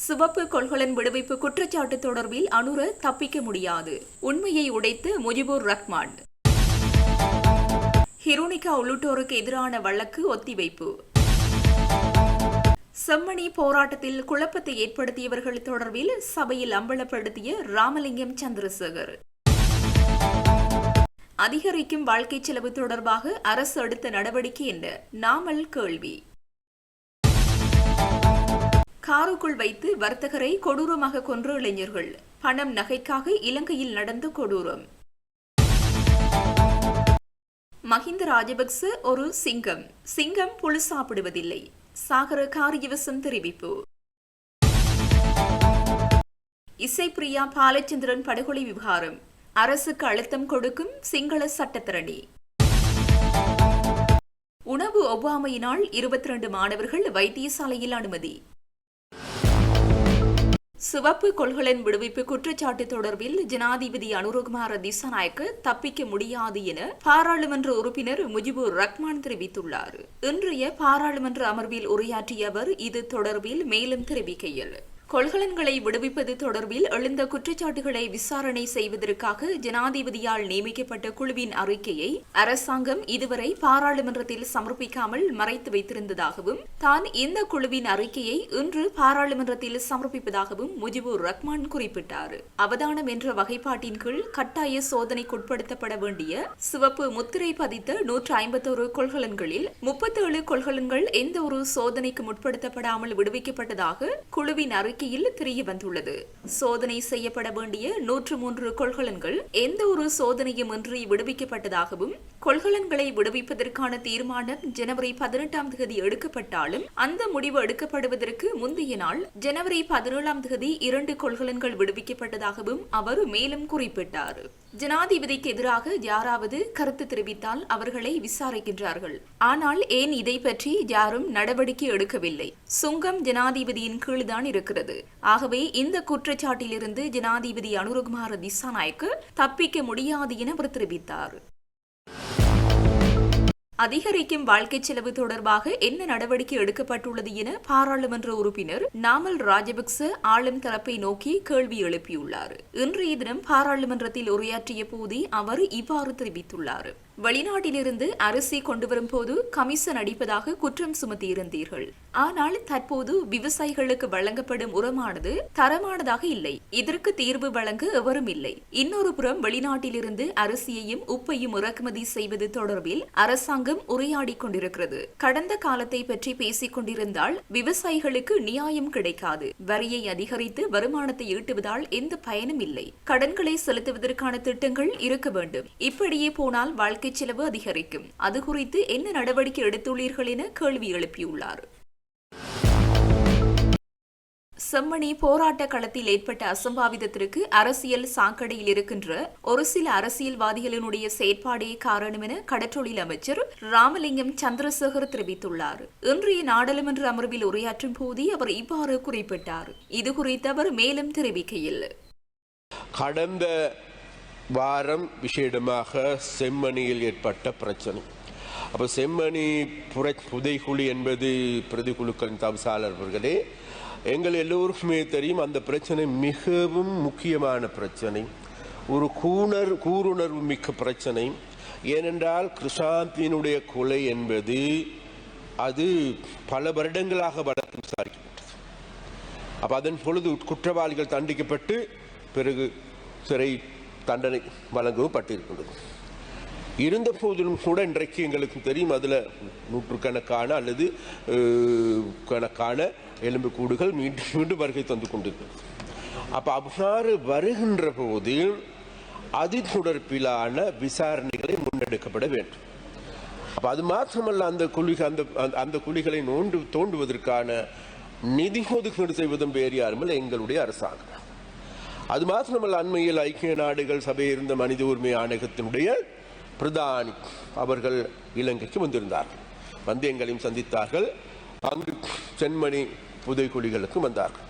சிவப்பு கொள்கலன் விடுவிப்பு குற்றச்சாட்டு தொடர்பில் அனுர தப்பிக்க முடியாது. உண்மையை உடைத்து முஜிபுர் ரஹ்மான். ஹிருனிகா உள்ளிட்டோருக்கு எதிரான வழக்கு ஒத்திவைப்பு. செம்மணி போராட்டத்தில் குழப்பத்தை ஏற்படுத்தியவர்கள் தொடர்பில் சபையில் அம்பலப்படுத்திய ராமலிங்கம் சந்திரசேகர். அதிகரிக்கும் வாழ்க்கை செலவு தொடர்பாக அரசு எடுத்த நடவடிக்கை என்ன? நாமல் கேள்வி. காருக்குள் வைத்து வர்த்தகரை கொடூரமாக கொன்ற இளைஞர்கள். பணம் நகைக்காக இலங்கையில் நடந்த கொடூரம். மஹிந்த ராஜபக்ச ஒரு சிங்கம். சிங்கம் புழு சாப்பிடுவதில்லை. சாகர காரியவசம் தெரிவிப்பு. இசைப்பிரியா பாலச்சந்திரன் படுகொலை விவகாரம். அரசுக்கு அழுத்தம் கொடுக்கும் சிங்கள சட்டத்தரணி. உணவு ஒவ்வாமையினால் 22 மாணவர்கள் வைத்தியசாலையில் அனுமதி. சிவப்பு கொள்கலன் விடுவிப்பு குற்றச்சாட்டு தொடர்பில் ஜனாதிபதி அனுரகுமார திசாநாயக்க தப்பிக்க முடியாது என பாராளுமன்ற உறுப்பினர் முஜிபுர் ரஹ்மான் தெரிவித்துள்ளார். இன்றைய பாராளுமன்ற அமர்வில் உரையாற்றிய அவர் இது தொடர்பில் மேலும் தெரிவிக்கையில், கொள்கலன்களை விடுவிப்பது தொடர்பில் எழுந்த குற்றச்சாட்டுகளை விசாரணை செய்வதற்காக ஜனாதிபதியால் நியமிக்கப்பட்ட குழுவின் அறிக்கையை அரசாங்கம் இதுவரை பாராளுமன்றத்தில் சமர்ப்பிக்காமல் மறைத்து வைத்திருந்ததாகவும், தான் இந்த குழுவின் அறிக்கையை இன்று பாராளுமன்றத்தில் சமர்ப்பிப்பதாகவும் முஜிபுர் ரஹ்மான் குறிப்பிட்டார். அவதானம் என்ற வகைப்பாட்டின் கீழ் கட்டாய சோதனைக்குட்படுத்தப்பட வேண்டிய சிவப்பு முத்திரை பதித்த 151 கொள்கலன்களில் 37 கொள்கலன்கள் எந்த ஒரு சோதனைக்கு முற்படுத்தப்படாமல் விடுவிக்கப்பட்டதாக குழுவின் அறிக்கை தெரிய வந்துள்ளது. சோதனை செய்யப்பட வேண்டிய 103 கொள்கலன்கள் எந்த ஒரு சோதனையும் இன்றி விடுவிக்கப்பட்டதாகவும், கொள்கலன்களை விடுவிப்பதற்கான தீர்மானம் ஜனவரி 18ஆம் தேதி எடுக்கப்பட்டாலும் அந்த முடிவு எடுக்கப்படுவதற்கு முந்தைய நாள் ஜனவரி 17ஆம் தேதி 2 கொள்கலன்கள் விடுவிக்கப்பட்டதாகவும் அவர் மேலும் குறிப்பிட்டார். ஜனாதிபதிக்கு எதிராக யாராவது கருத்து தெரிவித்தால் அவர்களை விசாரிக்கின்றார்கள். ஆனால் ஏன் இதை பற்றி யாரும் நடவடிக்கை எடுக்கவில்லை? சுங்கம் ஜனாதிபதியின் கீழ்தான் இருக்கிறது. ஆகவே இந்த குற்றச்சாட்டிலிருந்து ஜனாதிபதி அனுரகுமார திசாநாயக்க தப்பிக்க முடியாது என அவர் தெரிவித்தார். அதிகரிக்கும் வாழ்க்கை செலவு தொடர்பாக என்ன நடவடிக்கை எடுக்கப்பட்டுள்ளது என பாராளுமன்ற உறுப்பினர் நாமல் ராஜபக்ச ஆளும் தரப்பை நோக்கி கேள்வி எழுப்பியுள்ளார். இன்றைய தினம் பாராளுமன்றத்தில் உரையாற்றிய போதே அவர் இவ்வாறு தெரிவித்துள்ளார். வெளிநாட்டிலிருந்து அரிசி கொண்டுவரும் போது கமிஷன் அடிப்பதாக குற்றம் சுமத்தியிருந்தீர்கள். ஆனால் தற்போது விவசாயிகளுக்கு வழங்கப்படும் உரமானது தரமானதாக இல்லை. இதற்கு தீர்வு வழங்க எவரும் இல்லை. இன்னொரு புறம் வெளிநாட்டிலிருந்து அரிசியையும் உப்பையும் இறக்குமதி செய்வது தொடர்பில் அரசாங்கம் உரையாடிக் கொண்டிருக்கிறது. கடந்த காலத்தை பற்றி பேசிக் கொண்டிருந்தால் விவசாயிகளுக்கு நியாயம் கிடைக்காது. வரியை அதிகரித்து வருமானத்தை ஈட்டுவதால் எந்த பயனும் இல்லை. கடன்களை செலுத்துவதற்கான திட்டங்கள் இருக்க வேண்டும். இப்படியே போனால் வாழ்க்கை செலவு அதிகரிக்கும். அது குறித்து என்ன நடவடிக்கை எடுத்துள்ளீர்கள் என கேள்வி எழுப்பியுள்ளார். செம்மணி போராட்ட களத்தில் ஏற்பட்ட அசம்பாவிதத்திற்கு அரசியல் சாக்கடையில் இருக்கின்ற ஒரு சில அரசியல்வாதிகளினுடைய செயற்பாடே காரணம் என கடற்றொழில் அமைச்சர் ராமலிங்கம் சந்திரசேகர் தெரிவித்துள்ளார். இன்றைய நாடாளுமன்ற அமர்வில் உரையாற்றும் போதே அவர் இவ்வாறு குறிப்பிட்டார். இது குறித்து அவர் மேலும் தெரிவிக்கையில், கடந்த வாரம் விசேடமாக செம்மணியில் ஏற்பட்ட பிரச்சனை. அப்போ செம்மணி புதைக்குழி என்பது பிரதிக்குழுக்களின் தவிசாளர் அவர்களே, எங்கள் எல்லோருக்குமே தெரியும் அந்த பிரச்சனை மிகவும் முக்கியமான பிரச்சனை, ஒரு கூருணர்வு மிக்க பிரச்சனை. ஏனென்றால் கிருஷாந்தினுடைய கொலை என்பது அது பல வருடங்களாக வழக்கு விசாரிக்கப்பட்டது. அப்போ அதன் பொழுது குற்றவாளிகள் தண்டிக்கப்பட்டு பிறகு சிறை தண்டனை வழங்கவும் பட்டிருக்கின்றது. இருந்த போதிலும் கூட இன்றைக்கு எங்களுக்கு தெரியும் அதில் நூற்றுக்கணக்கான அல்லது கணக்கான எலும்புக்கூடுகள் மீண்டும் வருகை தந்து கொண்டிருக்கிறது. அப்போ அவ்வாறு வருகின்ற போது அது தொடர்பிலான விசாரணைகளை முன்னெடுக்கப்பட வேண்டும். அப்போ அது மாத்திரமல்ல, அந்த குழிகளை தோண்டுவதற்கான நிதி ஒதுக்கீடு செய்வதும் வேறு யாருமில்லை, எங்களுடைய அரசாங்கம். அது மாத்திரமல்ல, அண்மையில் ஐக்கிய நாடுகள் சபையில் இருந்த மனித உரிமை ஆணையத்தினுடைய பிரதானி அவர்கள் இலங்கைக்கு வந்திருந்தார்கள். வந்து எங்களையும் சந்தித்தார்கள். அங்கு செம்மணி புதைக்குழிகளுக்கு வந்தார்கள்.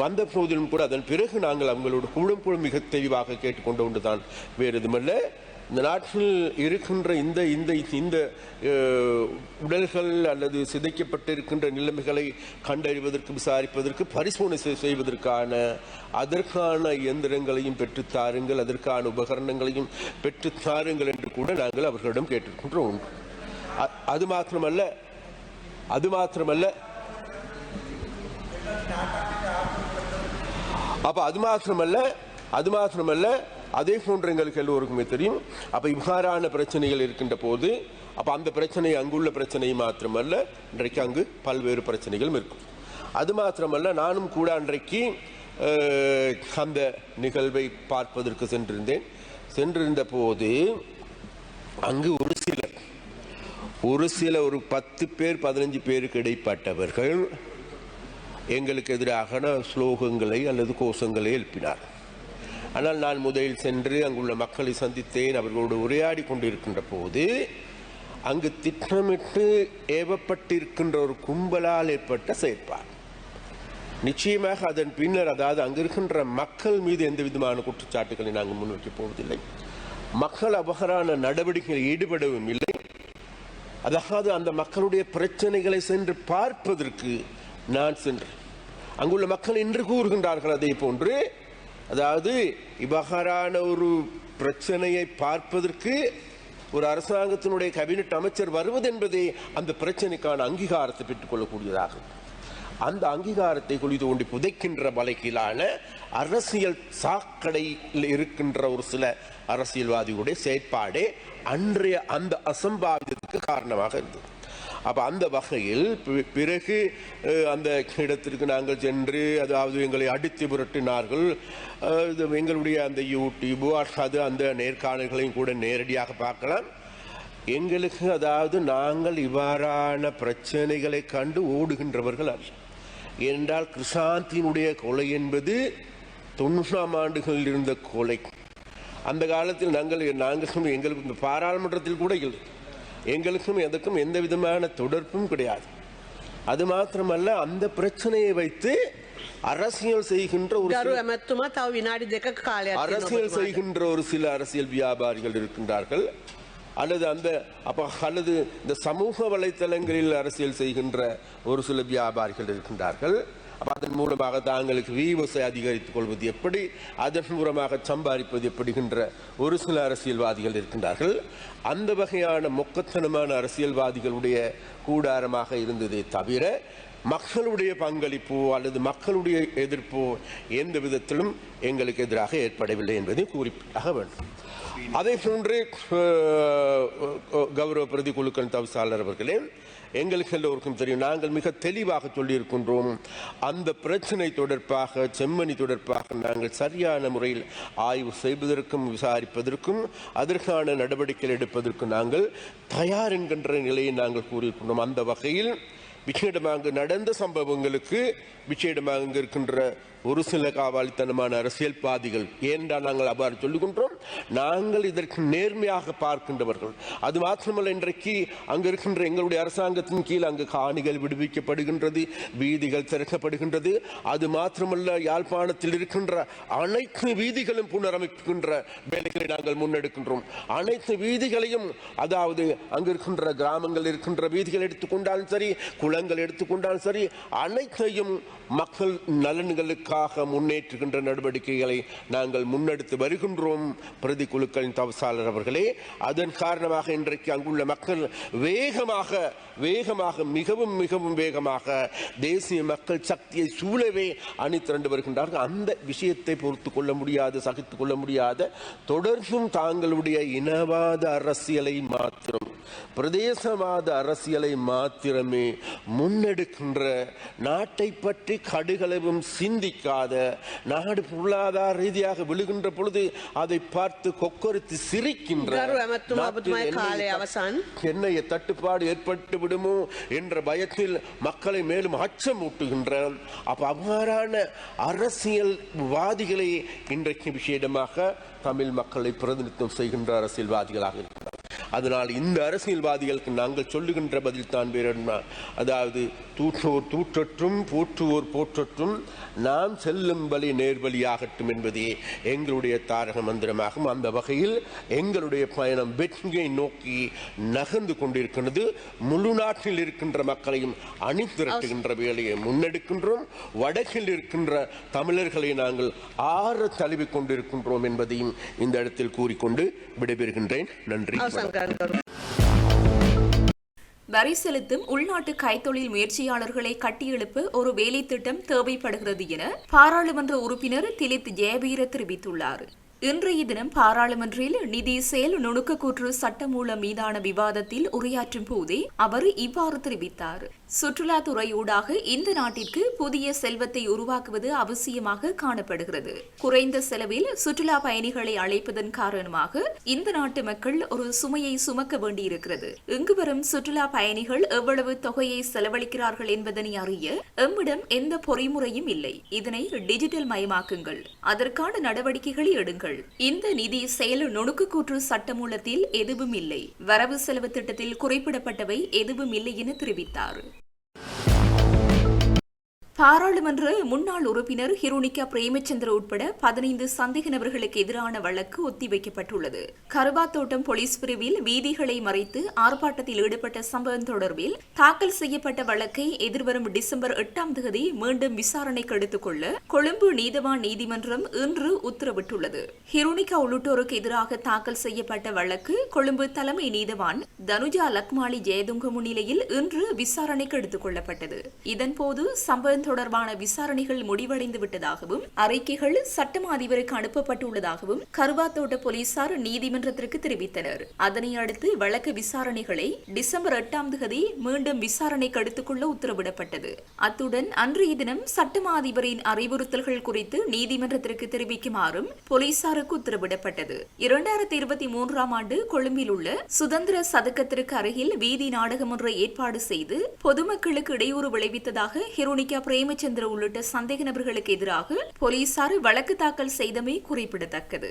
வந்த போதிலும் கூட அதன் பிறகு நாங்கள் அவங்களோட கூட மிக தெளிவாக கேட்டுக்கொண்டு ஒன்றுதான், வேறு எதுமல்ல, இந்த நாட்டில் இருக்கின்ற இந்த இந்த இந்த உடல்கள் அல்லது சிதைக்கப்பட்டிருக்கின்ற நிலைமைகளை கண்டறிவதற்கு விசாரிப்பதற்கு பரிசோதனை செய்வதற்கான அதற்கான இயந்திரங்களையும் பெற்றுத்தாருங்கள், அதற்கான உபகரணங்களையும் பெற்றுத்தாருங்கள் என்று கூட நாங்கள் அவர்களிடம் கேட்டிருக்கின்ற ஒன்று. அது மாத்திரமல்ல அப்ப அது மாத்திரமல்ல அதே போன்ற எங்களுக்கு எல்லோருக்குமே தெரியும். அப்ப இவ்வாறான பிரச்சனைகள் இருக்கின்ற போது அப்ப அந்த பிரச்சனை அங்குள்ள பிரச்சனை மாத்திரமல்ல, இன்றைக்கு அங்கு பல்வேறு பிரச்சனைகளும் இருக்கும். அது மாத்திரமல்ல, நானும் கூட அன்றைக்கு அந்த நிகழ்வை பார்ப்பதற்கு சென்றிருந்த போது அங்கு ஒரு சில 10 பேர் 15 பேருக்கு இடைப்பட்டவர்கள் எங்களுக்கு எதிராக ஸ்லோகங்களை அல்லது கோஷங்களை எழுப்பினார். ஆனால் நான் முதலில் சென்று அங்குள்ள மக்களை சந்தித்தேன். அவர்களோடு உரையாடி கொண்டிருக்கின்ற போது அங்கு திட்டமிட்டு ஏவப்பட்டிருக்கின்ற ஒரு கும்பலால் ஏற்பட்ட செயற்பாடு. நிச்சயமாக அதன் பின்னர், அதாவது அங்கிருக்கின்ற மக்கள் மீது எந்த விதமான குற்றச்சாட்டுகளை நாங்கள் முன்வைக்க போவதில்லை. மக்கள் அபகரான நடவடிக்கைகளில் ஈடுபடவும் இல்லை. அதாவது அந்த மக்களுடைய பிரச்சனைகளை சென்று பார்ப்பதற்கு நான் சென்றேன். அங்குள்ள மக்கள் இன்று கூறுகின்றார்கள் அதே போன்று, அதாவது இவ்வாறான ஒரு பிரச்சனையை பார்ப்பதற்கு ஒரு அரசாங்கத்தினுடைய கேபினட் அமைச்சர் வருவது என்பதே அந்த பிரச்சனைக்கான அங்கீகாரத்தை பெற்றுக் கொள்ளக்கூடியதாகும். அந்த அங்கீகாரத்தை குழி தோண்டி புதைக்கின்ற வழக்கிலான அரசியல் சாக்கடையில் இருக்கின்ற ஒரு சில அரசியல்வாதிகளுடைய செயற்பாடே அன்றைய அந்த அசம்பாவிதத்துக்கு காரணமாக இருந்தது. அப்ப அந்த வகையில் பிறகு அந்த இடத்திற்கு நாங்கள் சென்று, அதாவது எங்களை அடித்து புரட்டினார்கள். எங்களுடைய அந்த யூடியூப் அது அந்த நேர்காணல்களையும் கூட நேரடியாக பார்க்கலாம். எங்களுக்கு, அதாவது நாங்கள் இவ்வாறான பிரச்சனைகளை கண்டு ஓடுகின்றவர்கள் அல்ல. ஏனென்றால் கிருஷாந்தினுடைய கொலை என்பது 90ஆம் ஆண்டுகளில் இருந்த கொலை. அந்த காலத்தில் நாங்கள் எங்களுக்கு பாராளுமன்றத்தில் கூட இல்லை. எங்களுக்கும் எதற்கும் எந்த விதமான தொடர்பும் கிடையாது. அது மாத்திரமல்ல, அந்த பிரச்சனையை வைத்து அரசியல் செய்கின்ற ஒரு சில அரசியல் வியாபாரிகள் இருக்கின்றார்கள். அல்லது இந்த சமூக வலைத்தளங்களில் அரசியல் செய்கின்ற ஒரு சில வியாபாரிகள் இருக்கின்றார்கள். அதன் மூலமாக தாங்களுக்கு வியூவர்ஸை அதிகரித்துக் கொள்வது எப்படி, அதன் மூலமாக சம்பாதிப்பது எப்படிகின்ற ஒரு சில அரசியல்வாதிகள் இருக்கின்றார்கள். அந்த வகையான மொக்கத்தனமான அரசியல்வாதிகளுடைய கூடாரமாக இருந்ததே தவிர மக்களுடைய பங்களிப்போ அல்லது மக்களுடைய எதிர்ப்போ எந்த விதத்திலும் எங்களுக்கு எதிராக ஏற்படவில்லை என்பதை குறிப்பிட்டாக வேண்டும். அதே போன்று கௌரவ பிரதி குழுக்கள் தவிசாளர் அவர்களே, எங்களுக்கு எல்லோருக்கும் தெரியும், நாங்கள் மிக தெளிவாக சொல்லியிருக்கின்றோம். அந்த பிரச்சனை தொடர்பாக, செம்மணி தொடர்பாக நாங்கள் சரியான முறையில் ஆய்வு செய்வதற்கும் விசாரிப்பதற்கும் அதற்கான நடவடிக்கைகள் எடுப்பதற்கும் நாங்கள் தயார் என்கின்ற நிலையை நாங்கள் கூறியிருக்கின்றோம். அந்த வகையில் விசேடமாக நடந்த சம்பவங்களுக்கு விசேடமாக இருக்கின்ற ஒரு சில காவாலித்தனமான அரசியல்வாதிகள், ஏனென்றால் நாங்கள் அவ்வாறு சொல்லுகின்றோம், நாங்கள் இதற்கு நேர்மையாக பார்க்கின்றவர்கள். அது மாத்திரமல்ல, இன்றைக்கு அங்கு இருக்கின்ற எங்களுடைய அரசாங்கத்தின் கீழ் அங்கு காணிகள் விடுவிக்கப்படுகின்றது, வீதிகள் திறக்கப்படுகின்றது. அது மாத்திரமல்ல, யாழ்ப்பாணத்தில் இருக்கின்ற அனைத்து வீதிகளும் புனரமைக்கின்ற வேலைகளை நாங்கள் முன்னெடுக்கின்றோம். அனைத்து வீதிகளையும், அதாவது அங்கு இருக்கின்ற கிராமங்கள் இருக்கின்ற வீதிகள் எடுத்துக்கொண்டாலும் சரி, குளங்கள் எடுத்துக்கொண்டாலும் சரி, அனைத்தையும் மக்கள் நலன்களுக்காக முன்னேற்றுகின்ற நடவடிக்கைகளை நாங்கள் முன்னெடுத்து வருகின்றோம். பிரதி குழுக்களின் தவிசாளர் அவர்களே, அதன் காரணமாக இன்றைக்கு அங்குள்ள மக்கள் வேகமாக மிகவும் மிகவும் வேகமாக தேசிய மக்கள் சக்தியை சூழவே அணி திரண்டு வருகின்றார்கள். அந்த விஷயத்தை பொறுத்து கொள்ள முடியாது, சகித்துக் கொள்ள முடியாத, தொடர்ந்தும் தாங்களுடைய இனவாத அரசியலை மாத்திரம், பிரதேசவாத அரசியலை மாத்திரமே முன்னெடுக்கின்ற, நாட்டை பற்றி கடுகளவும் சிந்திக்காத, நாடு பொருளாதார ரீதியாக விழுகின்ற பொழுது அதை பார்த்து கொக்கரித்து சிரிக்கின்ற, எண்ணெய் தட்டுப்பாடு ஏற்பட்டு விடுமோ என்ற பயத்தில் மக்களை மேலும் அச்சமூட்டுகின்ற அவ்வாறான அரசியல்வாதிகளை இன்றைக்கு விசேடமாக தமிழ் மக்களை பிரதிநிதித்துவம் செய்கின்ற அரசியல்வாதிகளாக இருக்கிறார். அதனால் இந்த அரசியல்வாதிகளுக்கு நாங்கள் சொல்லுகின்ற பதில் தான் வேறென்ன, அதாவது தூற்றுவோர் தூற்றற்றும் போற்றுவோர் போற்றற்றும் நாம் செல்லும் வழி நேர்வழியாகட்டும் என்பதே எங்களுடைய தாரக மந்திரமாகும். அந்த வகையில் எங்களுடைய பயணம் வெற்றியை நோக்கி நகர்ந்து கொண்டிருக்கிறது. முழு நாட்டில் இருக்கின்ற மக்களையும் அணிதிரட்டுகின்ற வேலையை முன்னெடுக்கின்றோம். வடக்கில் இருக்கின்ற தமிழர்களை நாங்கள் ஆற தழுவி கொண்டிருக்கின்றோம் என்பதையும் இந்த இடத்தில் கூறிக்கொண்டு விடைபெறுகின்றேன். நன்றி. வரி செலுத்தும் உள்நாட்டு கைத்தொழில் முயற்சியாளர்களை கட்டியெழுப்ப ஒரு வேலை திட்டம் தேவைப்படுகிறது என பாராளுமன்ற உறுப்பினர் திலித் ஜெயவீர தெரிவித்துள்ளார். இன்றைய தினம் பாராளுமன்றில் நிதி செயல் நுணுக்கக்கூற்று சட்டமூலம் மீதான விவாதத்தில் உரையாற்றும் போதே அவர் இவ்வாறு தெரிவித்தார். சுற்றுலாத்துறையூடாக இந்த நாட்டிற்கு புதிய செல்வத்தை உருவாக்குவது அவசியமாக காணப்படுகிறது. குறைந்த செலவில் சுற்றுலா பயணிகளை அழைப்பதன் காரணமாக இந்த நாட்டு மக்கள் ஒரு சுமையை சுமக்க வேண்டியிருக்கிறது. இங்கு வரும் சுற்றுலா பயணிகள் எவ்வளவு தொகையை செலவழிக்கிறார்கள் என்பதனை அறிய எம்மிடம் எந்த பொறிமுறையும் இல்லை. இதனை டிஜிட்டல் மயமாக்குங்கள், அதற்கான நடவடிக்கைகளை எடுங்கள். இந்த நிதி செயல் நுணுக்கக்கூற்று சட்டமூலத்தில் எதுவும் இல்லை, வரவு செலவு திட்டத்தில் குறிப்பிடப்பட்டவை எதுவும் இல்லை என தெரிவித்தார். பாராளுமன்ற முன்னாள் உறுப்பினர் ஹிருணிகா பிரேமச்சந்திர உட்பட 15 சந்தேக நபர்களுக்கு எதிரான வழக்கு ஒத்திவைக்கப்பட்டுள்ளது. கருவாத்தோட்டம் போலீஸ் பிரிவில் வீதிகளை மறைத்து ஆர்ப்பாட்டத்தில் ஈடுபட்ட சம்பவம் தொடர்பில் தாக்கல் செய்யப்பட்ட வழக்கை எதிர்வரும் டிசம்பர் 8ஆம் தேதி மீண்டும் விசாரணைக்கு எடுத்துக் கொள்ள கொழும்பு நீதவான் நீதிமன்றம் இன்று உத்தரவிட்டுள்ளது. ஹிருணிகா உள்ளிட்டோருக்கு எதிராக தாக்கல் செய்யப்பட்ட வழக்கு கொழும்பு தலைமை நீதவான் தனுஜா லக்மாலி ஜெயதுங்க முன்னிலையில் இன்று விசாரணைக்கு எடுத்துக் கொள்ளப்பட்டது. இதன்போது சம்பவம் தொடர்பான விசாரணைகள் முடிவடைந்து விட்டதாகவும் அறிக்கைகள் சட்டமா அதிபருக்கு அனுப்பப்பட்டுள்ளதாகவும் கருவாத்தோட்ட போலீசார் நீதிமன்றத்திற்கு தெரிவித்தனர். அதனை அடுத்து வழக்கு விசாரணைகளை டிசம்பர் 8ஆம் தேதி மீண்டும் விசாரணைக்கு எடுத்துக் கொள்ள உத்தரவிடப்பட்டது. அத்துடன் அன்றைய தினம் சட்டமா அதிபரின் அறிவுறுத்தல்கள் குறித்து நீதிமன்றத்திற்கு தெரிவிக்குமாறும் போலீசாருக்கு உத்தரவிடப்பட்டது. 2023ஆம் ஆண்டு கொழும்பில் உள்ள சுதந்திர சதுக்கத்திற்கு அருகில் வீதி நாடகம் ஒன்றை ஏற்பாடு செய்து பொதுமக்களுக்கு இடையூறு விளைவித்ததாக ஹிருணிகா பிரேமச்சந்திர உள்ளிட்ட சந்தேக நபர்களுக்கு எதிராக போலீசார் வழக்கு தாக்கல் செய்தமை குறிப்பிடத்தக்கது.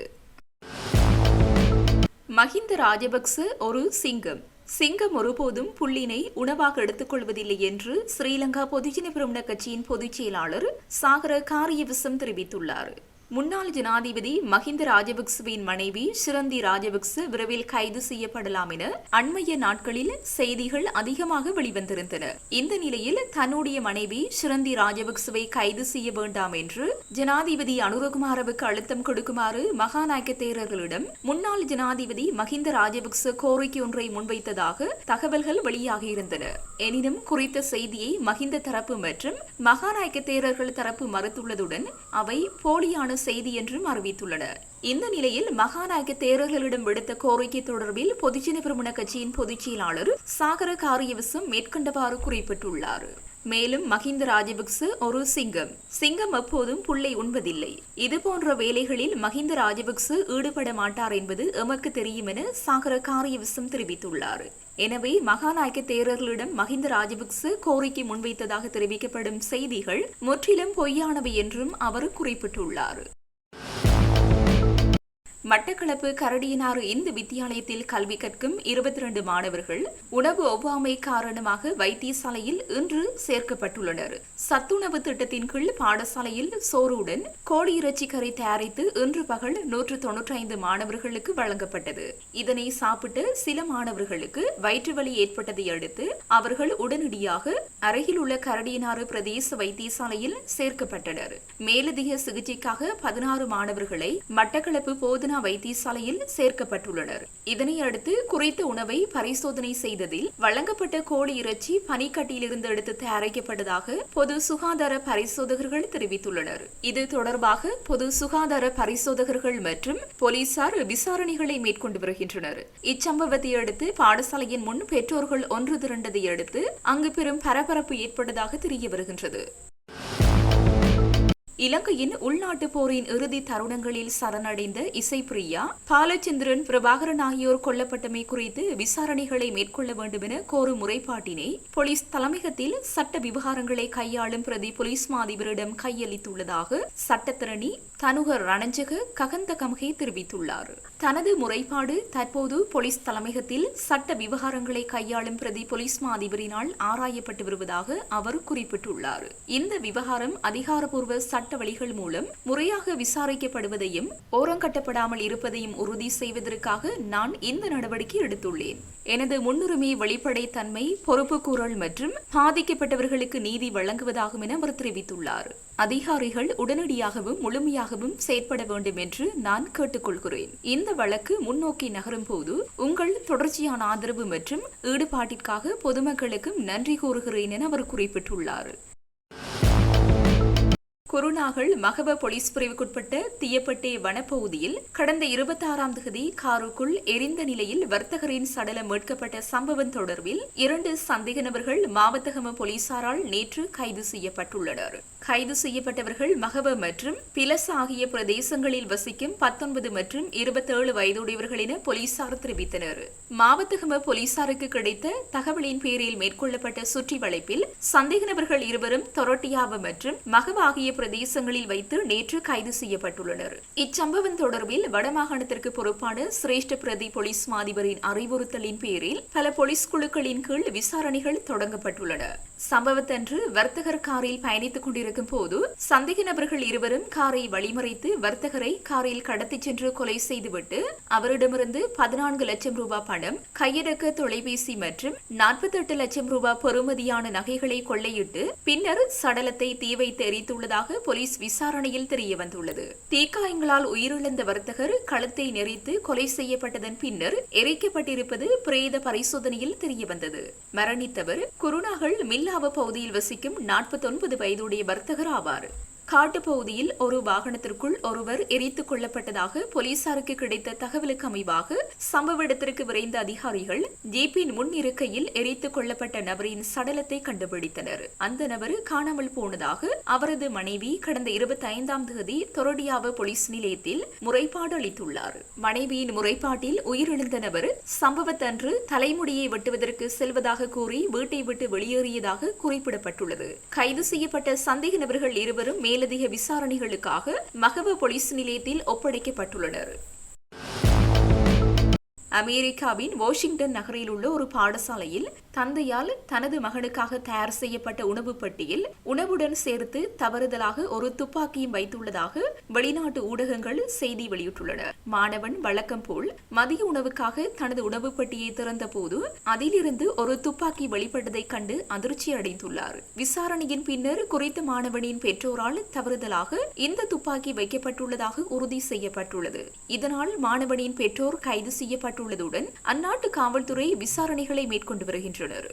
மஹிந்த ராஜபக்ச ஒரு சிங்கம் ஒருபோதும் புள்ளினை உணவாக எடுத்துக் கொள்வதில்லை என்று ஸ்ரீலங்கா பொதுஜன பெரமுன கட்சியின் பொதுச் செயலாளர் சாகர காரியவசம் தெரிவித்துள்ளார். முன்னாள் ஜனாதிபதி மஹிந்த ராஜபக்சவின் மனைவி சிரந்தி ராஜபக்ச விரைவில் கைது செய்யப்படலாம் என அண்மைய நாட்களில் செய்திகள் அதிகமாக வெளிவந்திருந்தன. இந்த நிலையில் தன்னுடைய மனைவி சிரந்தி ராஜபக்சவை கைது செய்ய வேண்டாம் என்று ஜனாதிபதி அனுரகுமாரவுக்கு அழுத்தம் கொடுக்குமாறு மகாநாயக்க தேரர்களிடம் முன்னாள் ஜனாதிபதி மஹிந்த ராஜபக்ச கோரிக்கை ஒன்றை முன்வைத்ததாக தகவல்கள் வெளியாகியிருந்தன. எனினும் குறித்த செய்தியை மஹிந்த தரப்பு மற்றும் மகாநாயக்க தேரர்கள் தரப்பு மறுத்துள்ளதுடன் அவை போலியான செய்தி என்றும் அறிவித்துள்ளனர். இந்த நிலையில் மகாநாயக்க தேரர்களிடம் விடுத்த கோரிக்கை தொடர்பில் பொதுஜன பெரமுன கட்சியின் பொதுச் செயலாளர் சாகர காரியவசம் மேற்கண்டவாறு குறிப்பிட்டுள்ளார். மேலும் மஹிந்த ராஜபக்ச ஒரு சிங்கம் எப்போதும் புல்லை உண்பதில்லை. இதுபோன்ற வேலைகளில் மஹிந்த ராஜபக்ச ஈடுபட மாட்டார் என்பது எமக்கு தெரியும் என சாகர காரியவசம் தெரிவித்துள்ளார். எனவே மகாநாயக்க தேரர்களிடம் மஹிந்த ராஜபக்ச கோரிக்கை முன்வைத்ததாக தெரிவிக்கப்படும் செய்திகள் முற்றிலும் பொய்யானவை என்றும் அவர் குறிப்பிட்டுள்ளார். மட்டக்களப்பு கரடியனாறு இந்து வித்தியாலயத்தில் கல்வி கற்கும் 22 மாணவர்கள் உணவு ஒவ்வாமை காரணமாக வைத்தியசாலையில் இன்று சேர்க்கப்பட்டுள்ளனர். சத்துணவு திட்டத்தின் கீழ் பாடசாலையில் சோறுடன் கோழி இறைச்சி கறி தயாரித்து இன்று பகல் 195 மாணவர்களுக்கு வழங்கப்பட்டது. இதனை சாப்பிட்டு சில மாணவர்களுக்கு வயிற்று வலி ஏற்பட்டதை அடுத்து அவர்கள் உடனடியாக அருகில் உள்ள கரடியனாறு பிரதேச வைத்தியசாலையில் சேர்க்கப்பட்டனர். மேலதிக சிகிச்சைக்காக 16 மாணவர்களை மட்டக்களப்பு போதனா வைத்தியசாலையில் சேர்க்கப்பட்டுள்ளனர். இதனை அடுத்து குறித்த உணவை பரிசோதனை செய்ததில் வழங்கப்பட்ட கோழி இறைச்சி பனிக்கட்டியிலிருந்து எடுத்து தயாரிக்கப்பட்டதாக பொது சுகாதார பரிசோதகர்கள் தெரிவித்துள்ளனர். இது தொடர்பாக பொது சுகாதார பரிசோதகர்கள் மற்றும் போலீசார் விசாரணைகளை மேற்கொண்டு வருகின்றனர். இச்சம்பவத்தை அடுத்து பாடசாலையின் முன் பெற்றோர்கள் ஒன்று திரண்டதை அடுத்து அங்கு பெரும் பரபரப்பு ஏற்பட்டதாக தெரிய வருகின்றது. இலங்கையின் உள்நாட்டு போரின் இறுதி தருணங்களில் சரணடைந்த இசைப்பிரியா, பாலச்சந்திரன், பிரபாகரன் ஆகியோர் கொல்லப்பட்டமை குறித்து விசாரணைகளை மேற்கொள்ள வேண்டும் என கோரும் முறைப்பாட்டினை போலீஸ் தலைமையகத்தில் சட்ட விவகாரங்களை கையாளும் பிரதி போலீஸ் மாதிபரிடம் கையளித்துள்ளதாக சட்டத்தரணி தனுக ரணஞ்சக ககந்த கமகே தெரிவித்துள்ளார். தனது முறைப்பாடு தற்போது போலீஸ் தலைமையகத்தில் சட்ட விவகாரங்களை கையாளும் பிரதி போலீஸ் மாதிபரினால் ஆராயப்பட்டு வருவதாக அவர் குறிப்பிட்டுள்ளார். இந்த விவகாரம் அதிகாரப்பூர்வ சட்ட வழிகள் மூலம் முறையாக விசாரிக்கப்படுவதையும் ஓரங்கட்டப்படாமல் இருப்பதையும் உறுதி செய்வதற்காக நான் இந்த நடவடிக்கை எடுத்துள்ளேன். எனது முன்னுரிமை வெளிப்படைத்தன்மை, பொறுப்புக்கூறல் மற்றும் பாதிக்கப்பட்டவர்களுக்கு நீதி வழங்குவதாகும் என அவர் தெரிவித்துள்ளார். அதிகாரிகள் உடனடியாகவும் முழுமையாகவும் செயற்பட வேண்டும் என்று நான் கேட்டுக்கொள்கிறேன். இந்த வழக்கு முன்னோக்கி நகரும் போது உங்கள் தொடர்ச்சியான ஆதரவு மற்றும் ஈடுபாட்டிற்காக பொதுமக்களுக்கும் நன்றி கூறுகிறேன் என அவர் குறிப்பிட்டுள்ளார். குருநாகல் மகப போலீஸ் பிரிவுக்குட்பட்ட தியப்பட்டே வனப்பகுதியில் கடந்த 26ஆம் தேதி காருக்குள் எரிந்த நிலையில் வர்த்தகரின் சடலம் மீட்கப்பட்ட சம்பவம் தொடர்பில் 2 சந்தேக நபர்கள் மாவத்தகம போலீசாரால் நேற்று கைது செய்யப்பட்டுள்ளனர். கைது செய்யப்பட்டவர்கள் மகப மற்றும் பிலஸ் ஆகிய பிரதேசங்களில் வசிக்கும் 19 மற்றும் 27 வயதுடையவர்கள் என போலீசார் தெரிவித்தனர். மாவத்தகம போலீசாருக்கு கிடைத்த தகவலின் பேரில் மேற்கொள்ளப்பட்ட சுற்றி வளைப்பில் சந்தேக நபர்கள் இருவரும் தொரட்டியாவ மற்றும் மகப ஆகிய பிரதேசங்களில் வைத்து நேற்று கைது செய்யப்பட்டுள்ளனர். இச்சம்பவம் தொடர்பில் வடமாகாணத்திற்கு பொறுப்பான சிரேஷ்ட பிரதி போலீஸ் மாதிபரின் அறிவுறுத்தலின் பேரில் பல போலீஸ் குழுக்களின் கீழ் விசாரணைகள் தொடங்கப்பட்டுள்ளன. சம்பவத்தன்று வர்த்தகர் காரில் பயணித்துக் கொண்டிருக்கும் போது சந்தேக நபர்கள் இருவரும் காரை வழிமறைத்து வர்த்தகரை காரில் கடத்திச் சென்று கொலை செய்துவிட்டு அவரிடமிருந்து 14 லட்சம் ரூபாய் பணம், கையடக்க தொலைபேசி மற்றும் 48 லட்சம் ரூபாய் பெறுமதியான நகைகளை கொள்ளையிட்டு பின்னர் சடலத்தை தீ வைத்து எரித்துள்ளதாக போலீஸ் விசாரணையில் தெரியவந்துள்ளது. தீக்காயங்களால் உயிரிழந்த வர்த்தகர் கழுத்தை நெரித்து கொலை செய்யப்பட்டதன் பின்னர் எரிக்கப்பட்டிருப்பது பிரேத பரிசோதனையில் தெரியவந்தது. மரணித்தவர் குருநாகல் மில்லாவ பகுதியில் வசிக்கும் 49 வயதுடைய வர்த்தகர் ஆவார். காட்டுப்பகுதியில் ஒரு வாகனத்திற்குள் ஒருவர் எரித்துக் கொல்லப்பட்டதாக போலீசாருக்கு கிடைத்த தகவலுக்கு அமைவாக சம்பவ இடத்திற்கு விரைந்த அதிகாரிகள் ஜீப்பின் முன் இருக்கையில் எரித்துக் கொல்லப்பட்ட நபரின் சடலத்தை கண்டுபிடித்தனர். அந்த நபர் காணாமல் போனதாக அவரது மனைவி கடந்த 25ஆம் தேதி தொரடியாவ போலீஸ் நிலையத்தில் முறைப்பாடு அளித்துள்ளார். மனைவியின் முறைப்பாட்டில் உயிரிழந்த நபர் சம்பவத்தன்று தலைமுடியை வெட்டுவதற்கு செல்வதாக கூறி வீட்டை விட்டு வெளியேறியதாக குறிப்பிடப்பட்டுள்ளது. கைது செய்யப்பட்ட சந்தேக நபர்கள் இருவரும் மேலதிக விசாரணைகளுக்காக மகப போலீஸ் நிலையத்தில் ஒப்படைக்கப்பட்டுள்ளனர். அமெரிக்காவின் வாஷிங்டன் நகரில் உள்ள ஒரு பாடசாலையில் தந்தையால் தனது மகனுக்காக தயார் செய்யப்பட்ட உணவு பட்டியில் உணவுடன் சேர்த்து தவறுதலாக ஒரு துப்பாக்கியும் வைத்துள்ளதாக வெளிநாட்டு ஊடகங்கள் செய்தி வெளியிட்டுள்ளன. மாணவன் வழக்கம் போல் மதிய உணவுக்காக தனது உணவு பட்டியை திறந்த போது அதிலிருந்து ஒரு துப்பாக்கி வெளிப்பட்டதைக் கண்டு அதிர்ச்சி அடைந்துள்ளார். விசாரணையின் பின்னர் குறித்த மாணவனின் பெற்றோரால் தவறுதலாக இந்த துப்பாக்கி வைக்கப்பட்டுள்ளதாக உறுதி செய்யப்பட்டுள்ளது. இதனால் மாணவனின் பெற்றோர் கைது செய்யப்பட்டுள்ளதுடன் அந்நாட்டு காவல்துறை விசாரணைகளை மேற்கொண்டு வருகின்றனர்.